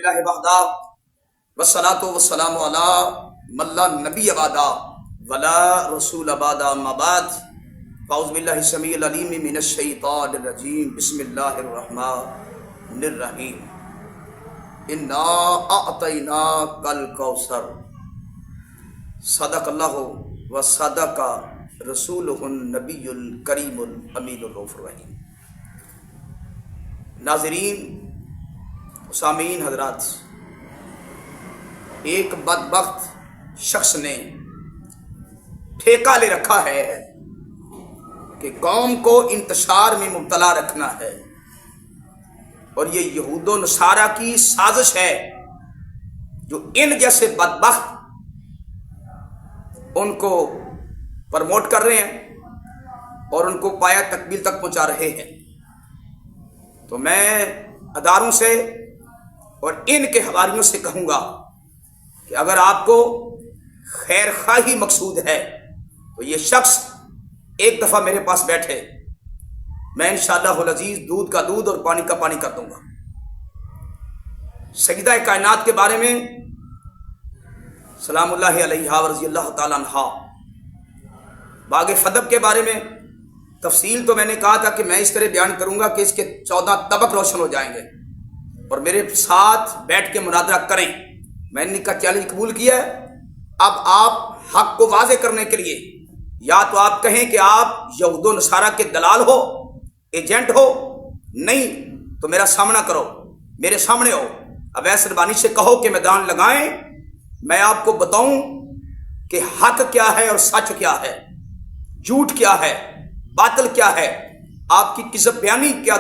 اللہ وحدہ والصلاۃ والسلام علی من لا نبی بعدہ ولا رسول بعدہ اما بعد فاعوذ باللہ السمیع العلیم من الشیطان الرجیم بسم اللہ الرحمن الرحیم انا اعطیناک الکوثر صدق اللہ و صدق رسولہ النبی الکریم الامین الرؤوف الرحیم۔ ناظرین، سامعین حضرات، ایک بدبخت شخص نے ٹھیکہ لے رکھا ہے کہ قوم کو انتشار میں مبتلا رکھنا ہے، اور یہ یہود و نصارہ کی سازش ہے جو ان جیسے بدبخت ان کو پروموٹ کر رہے ہیں اور ان کو پایا تکمیل تک پہنچا رہے ہیں۔ تو میں اداروں سے اور ان کے حواریوں سے کہوں گا کہ اگر آپ کو خیر خواہی مقصود ہے تو یہ شخص ایک دفعہ میرے پاس بیٹھے، میں انشاءاللہ العزیز دودھ کا دودھ اور پانی کا پانی کر دوں گا۔ سیدہ کائنات کے بارے میں سلام اللہ علیہا ورضی اللہ تعالیٰ عنہا، باغ فدب کے بارے میں تفصیل تو میں نے کہا تھا کہ میں اس طرح بیان کروں گا کہ اس کے 14 طبق روشن ہو جائیں گے، اور میرے ساتھ بیٹھ کے مناظرہ کریں۔ میں نے کا چیلنج قبول کیا ہے۔ اب آپ حق کو واضح کرنے کے لیے یا تو آپ کہیں کہ آپ یہود و نصارہ کے دلال ہو، ایجنٹ ہو، نہیں تو میرا سامنا کرو، میرے سامنے ہو، اویس ربانی سے کہو کہ میدان لگائیں، میں آپ کو بتاؤں کہ حق کیا ہے اور سچ کیا ہے، جھوٹ کیا ہے، باطل کیا ہے، آپ کی کذب بیانی کیا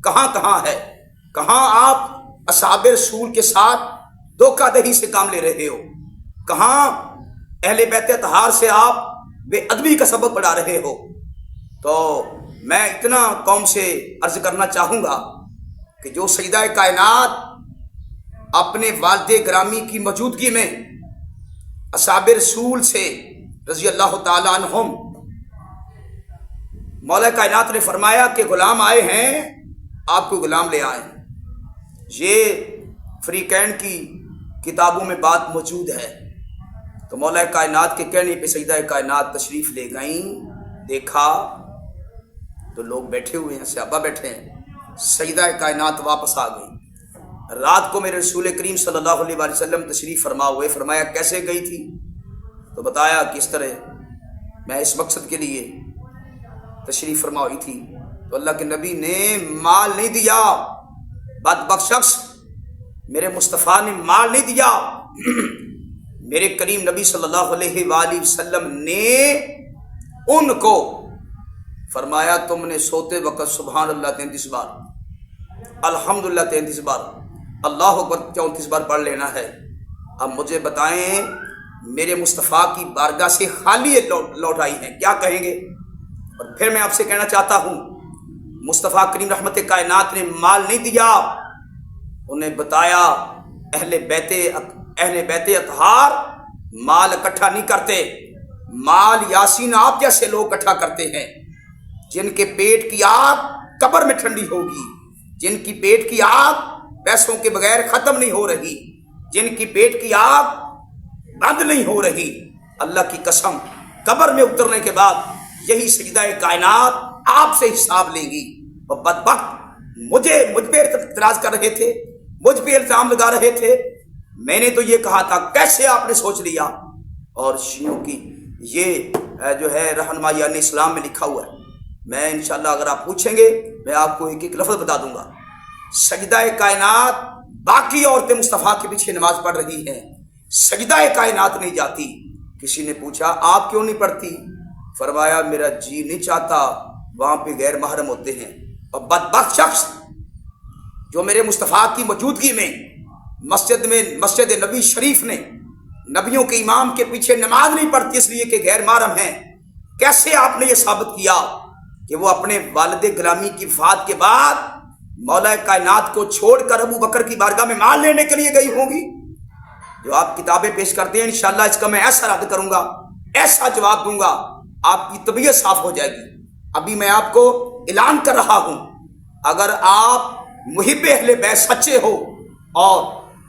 کہاں کہاں ہے، کہاں آپ اصحاب رسول کے ساتھ دھوکہ دہی سے کام لے رہے ہو، کہاں اہل بیت اطہار سے آپ بے ادبی کا سبب بڑھا رہے ہو۔ تو میں اتنا قوم سے عرض کرنا چاہوں گا کہ جو سیدہ کائنات اپنے والد گرامی کی موجودگی میں اصحاب رسول سے رضی اللہ تعالیٰ عنہم، مولا کائنات نے فرمایا کہ غلام آئے ہیں، آپ کو غلام لے آئیں۔ یہ فریقین کی کتابوں میں بات موجود ہے۔ تو مولا کائنات کے کہنے پہ سیدہ کائنات تشریف لے گئیں، دیکھا تو لوگ بیٹھے ہوئے ہیں، صحابہ بیٹھے ہیں، سیدہ کائنات واپس آ گئی۔ رات کو میرے رسول کریم صلی اللہ علیہ وآلہ وسلم تشریف فرما ہوئے، فرمایا کیسے گئی تھی؟ تو بتایا کس طرح میں اس مقصد کے لیے تشریف فرما ہوئی تھی۔ تو اللہ کے نبی نے مال نہیں دیا، بدبخت شخص، میرے مصطفیٰ نے مال نہیں دیا، میرے کریم نبی صلی اللہ علیہ وآلہ وسلم نے ان کو فرمایا تم نے سوتے وقت سبحان اللہ 33 بار، الحمدللہ 33 بار، اللہ اکبر 34 بار پڑھ لینا ہے۔ اب مجھے بتائیں، میرے مصطفیٰ کی بارگاہ سے خالی لوٹ آئی ہیں، کیا کہیں گے؟ اور پھر میں آپ سے کہنا چاہتا ہوں، مصطفیٰ کریم رحمت کائنات نے مال نہیں دیا، انہیں بتایا اہل بیت اطہار مال اکٹھا نہیں کرتے، مال یاسین آپ جیسے لوگ اکٹھا کرتے ہیں جن کے پیٹ کی آگ قبر میں ٹھنڈی ہوگی، جن کی پیٹ کی آگ پیسوں کے بغیر ختم نہیں ہو رہی، جن کی پیٹ کی آگ بند نہیں ہو رہی۔ اللہ کی قسم، قبر میں اترنے کے بعد یہی سیدہ کائنات آپ سے حساب لیں گی۔ اور بدبخت مجھ پہ اعتراض کر رہے تھے، مجھ پہ الزام لگا رہے تھے۔ میں نے تو یہ کہا تھا کیسے آپ نے سوچ لیا؟ اور شیعوں کی یہ جو ہے رہنمائی اسلام میں لکھا ہوا ہے، میں انشاءاللہ اگر آپ پوچھیں گے میں آپ کو ایک ایک لفظ بتا دوں گا۔ سجدہ کائنات، باقی عورتیں مصطفیٰ کے پیچھے نماز پڑھ رہی ہیں، سجدہ کائنات نہیں جاتی۔ کسی نے پوچھا آپ کیوں نہیں پڑھتی؟ فرمایا میرا جی نہیں چاہتا، وہاں پہ غیر محرم ہوتے ہیں۔ اور بدبخت شخص جو میرے مصطفیٰ کی موجودگی میں مسجد نبی شریف نے نبیوں کے امام کے پیچھے نماز نہیں پڑھتی اس لیے کہ غیر محرم ہیں، کیسے آپ نے یہ ثابت کیا کہ وہ اپنے والد گرامی کی وفات کے بعد مولا کائنات کو چھوڑ کر ابو بکر کی بارگاہ میں مال لینے کے لیے گئی ہوں گی؟ جو آپ کتابیں پیش کرتے ہیں انشاءاللہ اس کا میں ایسا رد کروں گا، ایسا جواب دوں گا، آپ کی طبیعت صاف ہو جائے گی۔ ابھی میں آپ کو اعلان کر رہا ہوں، اگر آپ محب اہل بیت سچے ہو اور